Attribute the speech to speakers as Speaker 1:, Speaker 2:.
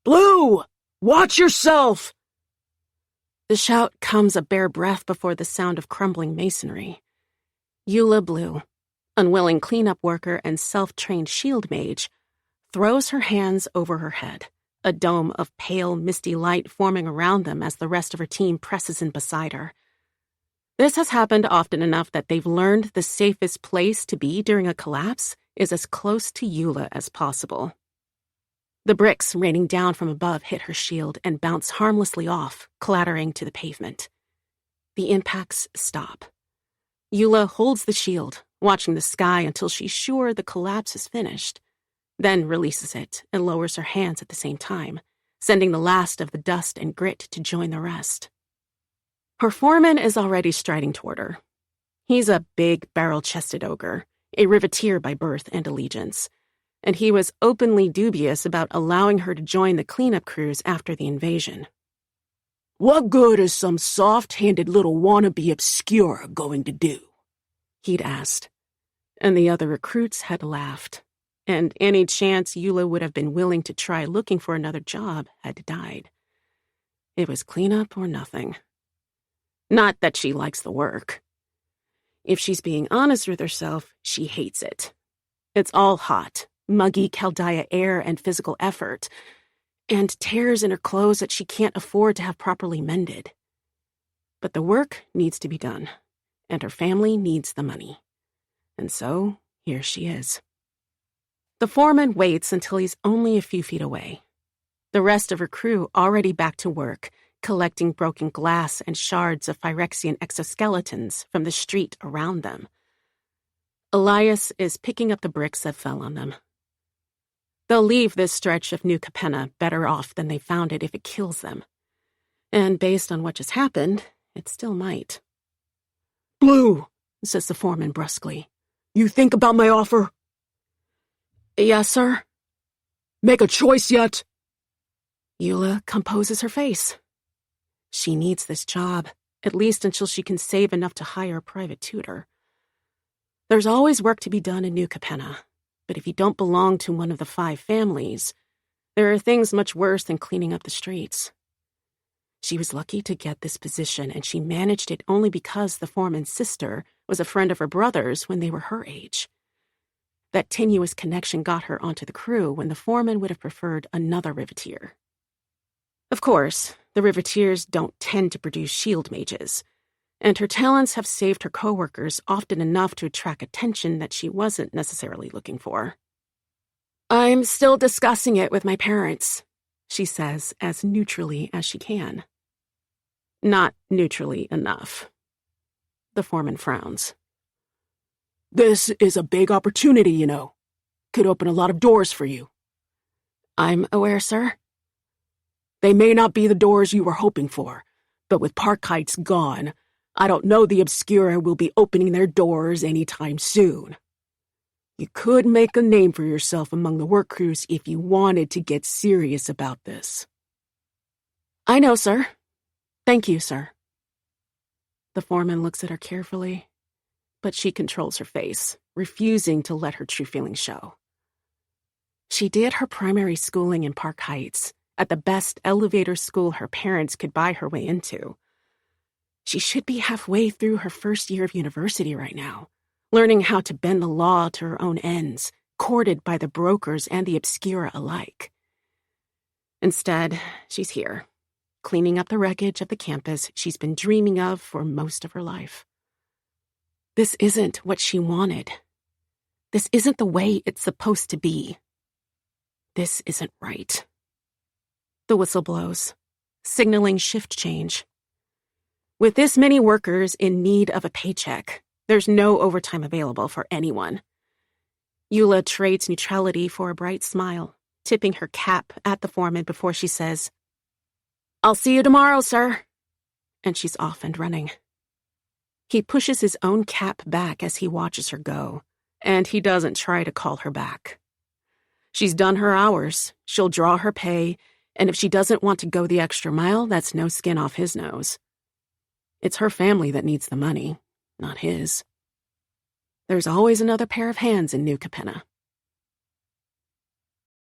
Speaker 1: Blue! Watch yourself!
Speaker 2: The shout comes a bare breath before the sound of crumbling masonry. Eula Blue, unwilling cleanup worker and self-trained shield mage, throws her hands over her head, a dome of pale, misty light forming around them as the rest of her team presses in beside her. This has happened often enough that they've learned the safest place to be during a collapse is as close to Eula as possible. The bricks raining down from above hit her shield and bounce harmlessly off, clattering to the pavement. The impacts stop. Eula holds the shield, watching the sky until she's sure the collapse is finished, then releases it and lowers her hands at the same time, sending the last of the dust and grit to join the rest. Her foreman is already striding toward her. He's a big, barrel-chested ogre, a riveteer by birth and allegiance, and he was openly dubious about allowing her to join the cleanup crews after the invasion.
Speaker 1: What good is some soft-handed little wannabe obscura going to do?
Speaker 2: He'd asked, and the other recruits had laughed, and any chance Eula would have been willing to try looking for another job had died. It was cleanup or nothing. Not that she likes the work. If she's being honest with herself, she hates it. It's all hot, muggy Chaldea air and physical effort, and tears in her clothes that she can't afford to have properly mended. But the work needs to be done, and her family needs the money. And so, here she is. The foreman waits until he's only a few feet away. The rest of her crew already back to work, collecting broken glass and shards of Phyrexian exoskeletons from the street around them. Elias is picking up the bricks that fell on them. They'll leave this stretch of New Capenna better off than they found it if it kills them. And based on what just happened, it still might.
Speaker 1: Blue, says the foreman brusquely. You think about my offer?
Speaker 2: Yes, sir.
Speaker 1: Make a choice yet?
Speaker 2: Eula composes her face. She needs this job, at least until she can save enough to hire a private tutor. There's always work to be done in New Capenna, but if you don't belong to one of the 5 families, there are things much worse than cleaning up the streets. She was lucky to get this position, and she managed it only because the foreman's sister was a friend of her brother's when they were her age. That tenuous connection got her onto the crew when the foreman would have preferred another riveteer. Of course, the riveteers don't tend to produce shield mages, and her talents have saved her coworkers often enough to attract attention that she wasn't necessarily looking for. I'm still discussing it with my parents, she says as neutrally as she can. Not neutrally enough. The foreman frowns.
Speaker 1: This is a big opportunity, you know. Could open a lot of doors for you.
Speaker 2: I'm aware, sir.
Speaker 1: They may not be the doors you were hoping for, but with Park Heights gone, I don't know the Obscura will be opening their doors anytime soon. You could make a name for yourself among the work crews if you wanted to get serious about this.
Speaker 2: I know, sir. Thank you, sir. The foreman looks at her carefully, but she controls her face, refusing to let her true feelings show. She did her primary schooling in Park Heights, at the best elevator school her parents could buy her way into. She should be halfway through her first year of university right now, learning how to bend the law to her own ends, courted by the brokers and the Obscura alike. Instead, she's here, cleaning up the wreckage of the campus she's been dreaming of for most of her life. This isn't what she wanted. This isn't the way it's supposed to be. This isn't right. The whistle blows, signaling shift change. With this many workers in need of a paycheck, there's no overtime available for anyone. Eula trades neutrality for a bright smile, tipping her cap at the foreman before she says, I'll see you tomorrow, sir. And she's off and running. He pushes his own cap back as he watches her go, and he doesn't try to call her back. She's done her hours, she'll draw her pay, and if she doesn't want to go the extra mile, that's no skin off his nose. It's her family that needs the money, not his. There's always another pair of hands in New Capenna.